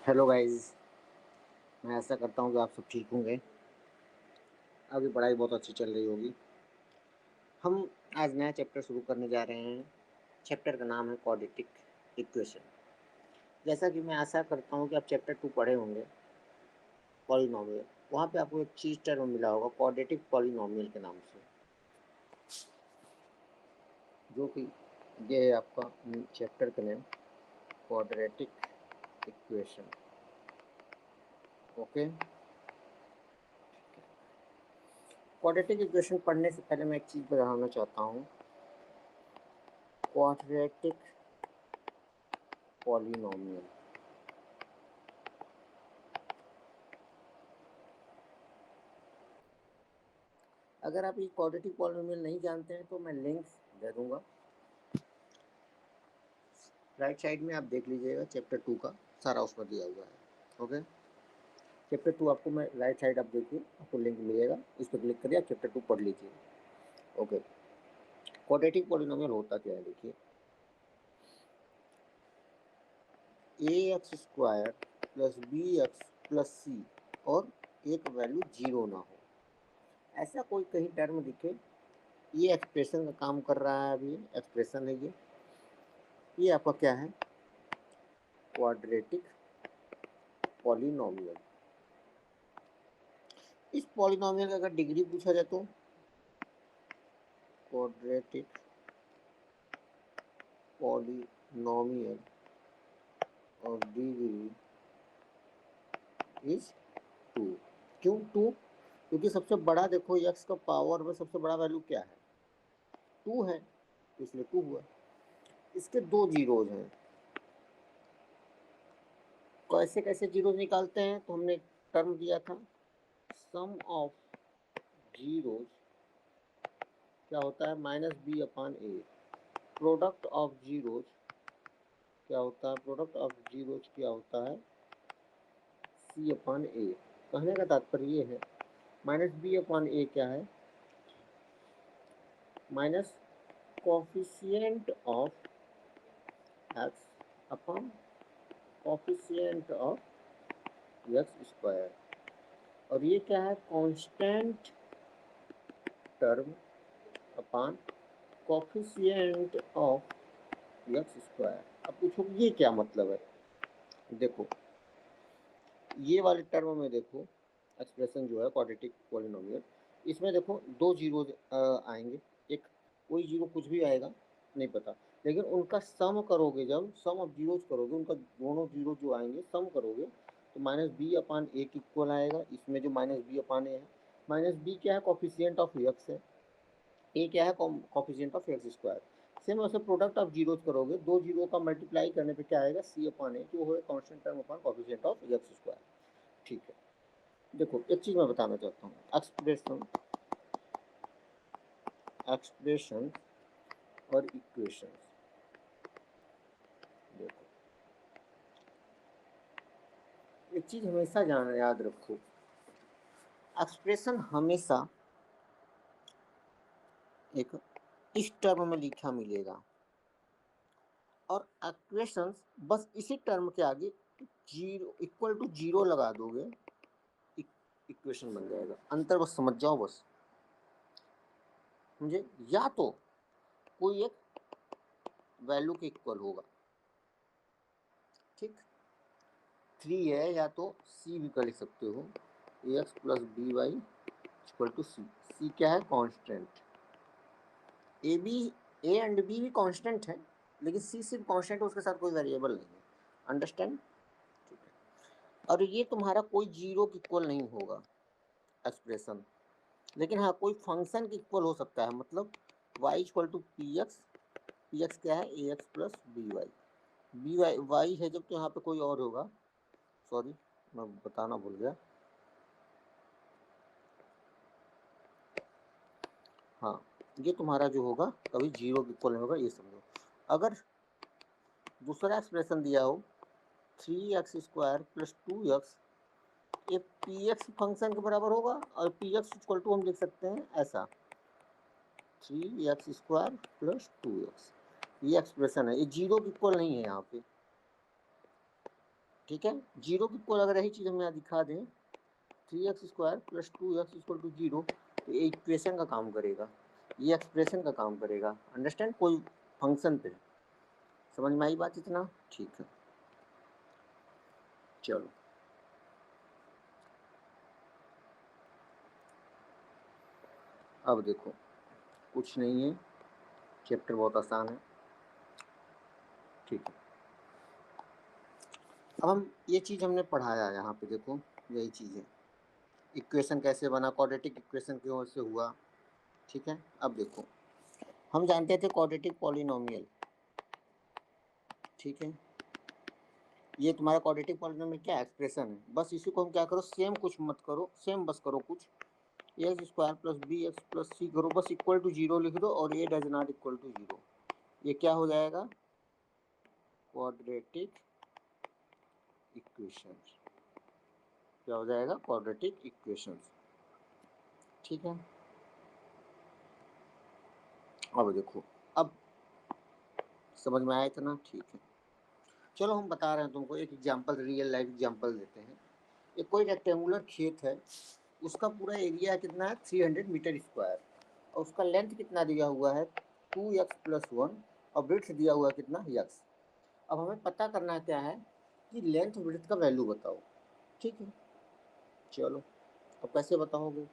Hello guys. मैं ऐसा करता हूँ कि आप सब ठीक होंगे। आपकी पढ़ाई बहुत अच्छी चल रही होगी। हम आज नया चैप्टर शुरू करने जा रहे हैं। चैप्टर का नाम है क्वाड्रेटिक इक्वेशन। जैसा कि मैं आशा करता हूँ कि आप चैप्टर 2 पढ़े होंगे, पॉलिनोमियल। वहाँ पे आपको एक चीज टर्म मिला होगा क्वाड्रेटिक पॉलिनोमियल के नाम से, जो कि ये है आपका चैप्टर का name, quadratic equation. Okay. Quadratic equation पढ़ने से पहले मैं एक चीज़ बताना चाहता हूँ। क्वाड्रेटिक पॉलिनोमियल, अगर आप ये क्वाड्रेटिक पॉलिनोमियल नहीं जानते हैं तो मैं लिंक्स दे दूंगा। राइट साइड में आप देख लीजिएगा, चैप्टर 2 का सारा उसमें दिया हुआ है। ओके। चैप्टर 2 आपको मैं राइट साइड आप देखिए, आपको लिंक मिलेगा, इस पर क्लिक करिए, आप चैप्टर 2 पढ़ लीजिए। ओके। क्वाड्रेटिक पॉलिनोमियल होता क्या है, देखिए। A X square plus B x plus C और एक वैल्यू जीरो ना हो, ऐसा कोई कहीं टर्म दिखे। ये एक्सप्रेशन का काम कर रहा है। अभी एक्सप्रेशन है ये आपका क्या है, क्वाड्रेटिक पॉलिनोमियल। इस पॉलिनोमियल का अगर डिग्री पूछा जाए तो क्वाड्रेटिक पॉलिनोमियल और डिग्री इज 2। क्यों 2? क्योंकि सबसे बड़ा देखो, एक्स का पावर में सबसे बड़ा वैल्यू क्या है, 2 है, तो इसलिए 2 हुआ। इसके दो जीरोज हैं। कैसे कैसे जीरोज निकालते हैं, तो हमने टर्म दिया था, सम ऑफ जीरोज क्या होता है, minus B upon A. Product of zeros क्या होता है, प्रोडक्ट ऑफ जीरोज क्या होता है, सी अपान ए। कहने का तात्पर्य ये है, माइनस बी अपान ए क्या है, minus coefficient of x upon coefficient of x square. और ये क्या है, constant term upon coefficient of x square. अब पूछो ये क्या मतलब है। देखो ये वाले टर्म में देखो, एक्सप्रेशन जो है क्वाड्रेटिक पॉलिनोमियल, इसमें देखो दो जीरो आएंगे। एक कोई जीरो कुछ भी आएगा, नहीं पता, लेकिन उनका सम करोगे, जब सम ऑफ जीरोज करोगे, उनका दोनों जीरो जो आएंगे सम करोगे, तो माइनस बी अपान ए की इक्वल आएगा। इसमें जो माइनस बी अपान ए है, माइनस बी क्या है, कॉफिशिएंट ऑफ एक्स है, ए क्या है, coefficient of x square. Same वैसे प्रोडक्ट ऑफ जीरोज करोगे, दो जीरो का मल्टीप्लाई करने पे क्या आएगा, सी अपान ए, जो है constant term upon coefficient of x square. ठीक है। देखो एक चीज मैं बताना चाहता हूँ, एक्सप्रेशन, एक्सप्रेशन और इक्वेशन। देखो एक चीज हमेशा जान याद रखो, एक्सप्रेशन हमेशा एक इस टर्म में लिखा मिलेगा, और इक्वेशन बस इसी टर्म के आगे जीरो इक्वल टू जीरो लगा दोगे, इक्वेशन बन जाएगा। अंतर बस समझ जाओ बस। मुझे या तो कोई एक वैल्यू के इक्वल होगा, ठीक, 3 है, या तो सी भी कर लिख सकते हो, A x plus B Y equal to C. C क्या है, constant. A B, A and B भी कांस्टेंट है, लेकिन सी सिर्फ कांस्टेंट है, उसके साथ कोई वेरिएबल नहीं है। अंडरस्टैंड? ठीक है। और ये तुम्हारा कोई जीरो की इक्वल नहीं होगा एक्सप्रेशन, लेकिन हाँ कोई फंक्शन की इक्वल हो सकता है। मतलब y equal to p x, p x क्या है, a x plus B y. B y y है जब, तो यहाँ पे कोई और होगा, सॉरी मैं बताना भूल गया। हाँ, ये तुम्हारा जो होगा कभी जीरो की इक्वल नहीं होगा, ये समझो। अगर दूसरा एक्सप्रेशन दिया हो, 3x² प्लस 2x, ये पी एक्स फंक्शन के बराबर होगा, और पी एक्स इक्वल टू हम लिख सकते हैं ऐसा, 3x² प्लस 2x। ये एक्सप्रेशन है, ये जीरो की इक्वल नहीं है यहाँ पे। ठीक है, जीरो की इक्वल अगर यही चीज़ हम यहाँ दिखा दें 3x² plus 2x equal to 0, तो ये इक्वेशन का काम करेगा, ये एक्सप्रेशन का काम करेगा। अंडरस्टैंड, कोई फंक्शन पे। समझ में आई बात इतना? ठीक है, चलो अब देखो, कुछ नहीं है, चैप्टर बहुत आसान है। ठीक है, अब हम ये चीज़ हमने पढ़ाया यहाँ पे, देखो यही चीज़ है, इक्वेशन कैसे बना, क्वाड्रेटिक इक्वेशन की ओर से हुआ। ठीक है, अब देखो हम जानते थे क्वाड्रेटिक पॉलिनोमियल। ठीक है, ये तुम्हारा क्वाड्रेटिक पॉलिनोमियल क्या एक्सप्रेशन है, बस इसी को हम क्या करो, सेम कुछ मत करो, सेम बस करो कुछ, x² plus B x plus c करो, बस इक्वल टू 0 लिख दो और ये डज नॉट इक्वल टू 0। ये क्या हो जाएगा, क्वाड्रेटिक इक्वेशन। क्या हो जाएगा, क्वाड्रेटिक इक्वेशन। ठीक है, अब देखो, अब समझ में आया इतना? ठीक है, चलो हम बता रहे हैं तुमको एक एग्जांपल, रियल लाइफ एग्जांपल देते हैं। एक कोई रेक्टेंगुलर खेत है, उसका पूरा एरिया कितना है 300 मीटर स्क्वायर, और उसका लेंथ कितना दिया हुआ है 2x प्लस 1, और ब्रेड्थ दिया हुआ है कितना x। अब हमें पता करना क्या है कि लेंथ ब्रेड्थ का वैल्यू बताओ। ठीक है, चलो अब कैसे बताओगे,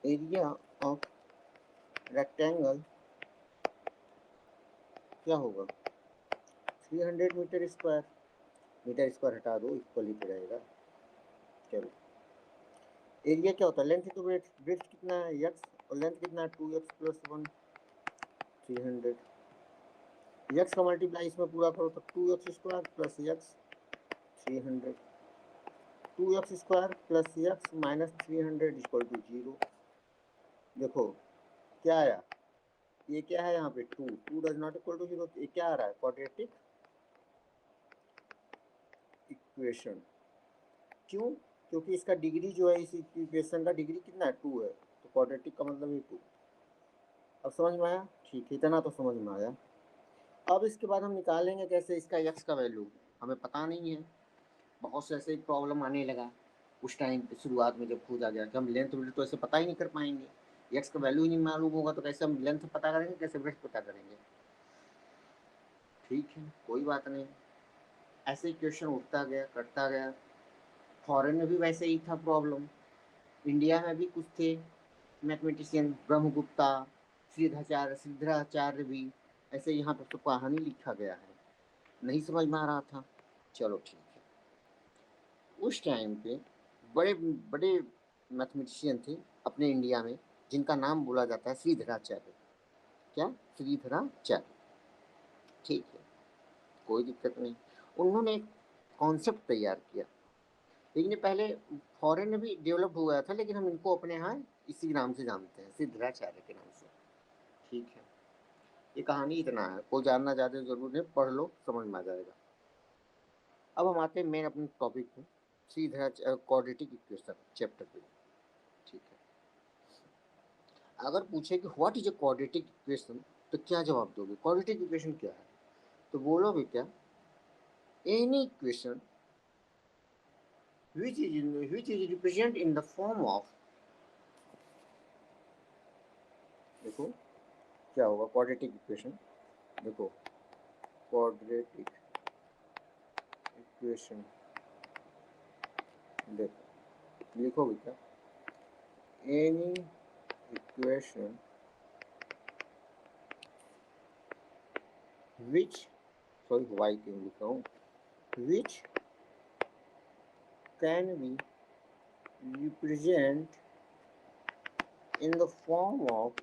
एरिया ऑफ रेक्टेंगल क्या होगा 300 मीटर स्क्वायर, मीटर स्क्वायर हटा दो, इक्वल ही तो रहेगा। चलो, एरिया क्या होता है, लेंथ टू ब्रेड्थ, ब्रेड्थ कितना है x, और लेंथ कितना है 2x प्लस 1 300, x का मल्टीप्लाई इसमें पूरा करो तो 2x square plus x 300, 2x square plus x minus 300 equal to 0। देखो क्या आया, ये क्या है यहाँ पे 2 डज नॉट इक्वल टू 0, ये क्या आ रहा है, क्वाड्रेटिक इक्वेशन। क्यों, क्योंकि इसका डिग्री जो है, इस इक्वेशन का डिग्री कितना है 2 है, तो क्वाड्रेटिक का मतलब ये 2। अब समझ में आया? ठीक है, इतना तो समझ में आया। अब इसके बाद हम निकालेंगे कैसे इसका x का वैल्यू, हमें पता नहीं है। बहुत से ऐसे प्रॉब्लम आने लगा उस टाइम पे, शुरुआत में जब खोज आ गया कि हम लेंथ ब्रेड्थ तो ऐसे पता ही नहीं कर पाएंगे, x का वैल्यू ही नहीं मालूम होगा तो कैसे हम लेंथ पता करेंगे, कैसे ब्रेड्थ पता करेंगे। ठीक है, कोई बात नहीं, ऐसे क्वेश्चन उठता गया करता गया। फॉरेन में भी वैसे ही था प्रॉब्लम, इंडिया में भी कुछ थे मैथमेटिशियन, ब्रह्मगुप्ता, श्रीधराचार्य भी, ऐसे यहाँ पर तो कहानी लिखा गया है, नहीं समझ में आ रहा था। चलो ठीक है, उस टाइम पे बड़े बड़े मैथमेटिशियन थे अपने इंडिया में, जिनका नाम बोला जाता है श्रीधराचार्य। क्या, श्रीधराचार्य। ठीक है, कोई दिक्कत नहीं, उन्होंने एक कॉन्सेप्ट तैयार किया, लेकिन ये पहले फॉरेन में भी डेवलप हुआ था, लेकिन हम इनको अपने यहाँ इसी नाम से जानते हैं, श्रीधराचार्य के नाम से। ठीक है, ये कहानी इतना है, कोई जानना ज़्यादा जरूरी नहीं, पढ़ लो समझ में आ जाएगा। अब हम आते हैं मेन अपने टॉपिक पे, सीधा क्वाड्रेटिक इक्वेशन चैप्टर पे। ठीक है, अगर पूछे कि what is a quadratic equation, तो क्या जवाब दोगे, क्वाड्रेटिक इक्वेशन क्या है, तो बोलोगे क्या, any equation which is represent in the form of, देखो क्या होगा क्वाड्रेटिक इक्वेशन, देखो क्वाड्रेटिक इक्वेशन, देखो लिखोगे क्या, any equation which, sorry why क्यों लिखा हूँ, which can be represent in the form of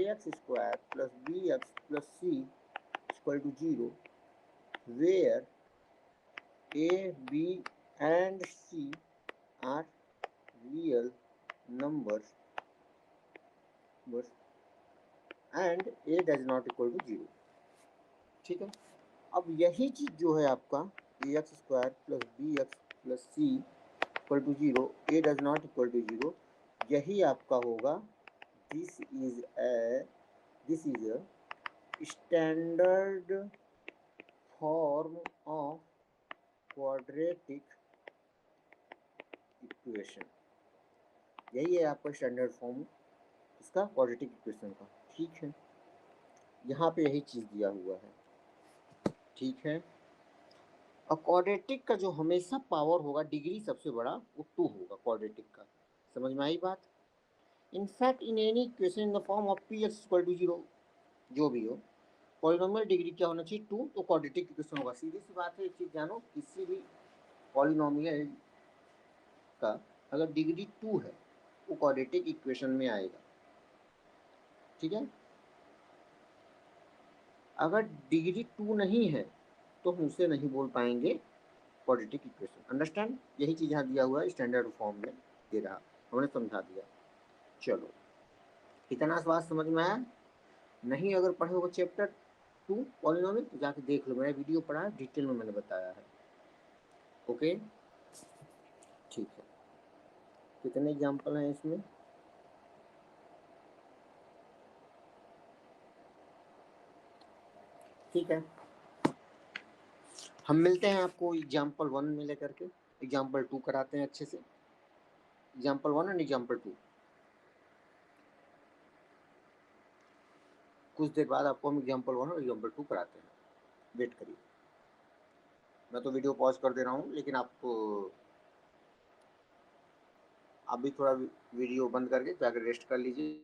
ax square plus bx plus c equal to 0, where a, b and c are real numbers and a does not equal to 0। ठीक है, अब यही चीज जो है आपका ax square plus bx plus c equal to zero, A does not equal to zero, यही आपका होगा this is a standard form of quadratic equation. यही है आपका स्टैंडर्ड फॉर्म इसका क्वाड्रेटिक इक्वेशन का। ठीक है, यहाँ पे यही चीज़ दिया हुआ है। ठीक है, और क्वाड्रेटिक का जो हमेशा पावर होगा, डिग्री सबसे बड़ा, वो 2 होगा क्वाड्रेटिक का। समझ में आई बात? In fact in any equation in the form of P X equal to zero, जो भी हो, पॉलिनोमियल डिग्री क्या होना चाहिए? 2, तो क्वाड्रेटिक इक्वेशन होगा। सीधी सी बात है, एक चीज़ जानो, किसी भी पॉलिनोमियल का अगर डिग्री 2 है वो क्वाड्रेटिक इक्वेशन में आएगा। ठीक है, अगर डिग्री 2 नहीं है तो हम उसे नहीं बोल पाएंगे क्वाड्रेटिक इक्वेशन। अंडरस्टैंड? यही चीज़ यहाँ दिया हुआ है, स्टैंडर्ड फॉर्म में दे रहा, हमने समझा दिया। चलो, इतना बात समझ में आया? नहीं अगर पढ़े हो चैप्टर 2 पॉलिनोमियल तो जाके देख लो, मेरा वीडियो पढ़ा है, डिटेल में मैंने बताया है। ओके, ठीक है। कितने एग्जाम्पल हैं इसमें? ठीक है, हम मिलते हैं आपको एग्जाम्पल 1 में लेकर के, एग्जाम्पल 2 कराते हैं अच्छे से। एग्जाम्पल 1 और एग्जाम्पल 2 कुछ देर बाद आपको हम एग्जाम्पल 1 और एग्जाम्पल 2 कराते हैं। वेट करिए, मैं तो वीडियो पॉज कर दे रहा हूँ, लेकिन आप भी थोड़ा वीडियो बंद करके जाकर रेस्ट कर लीजिए।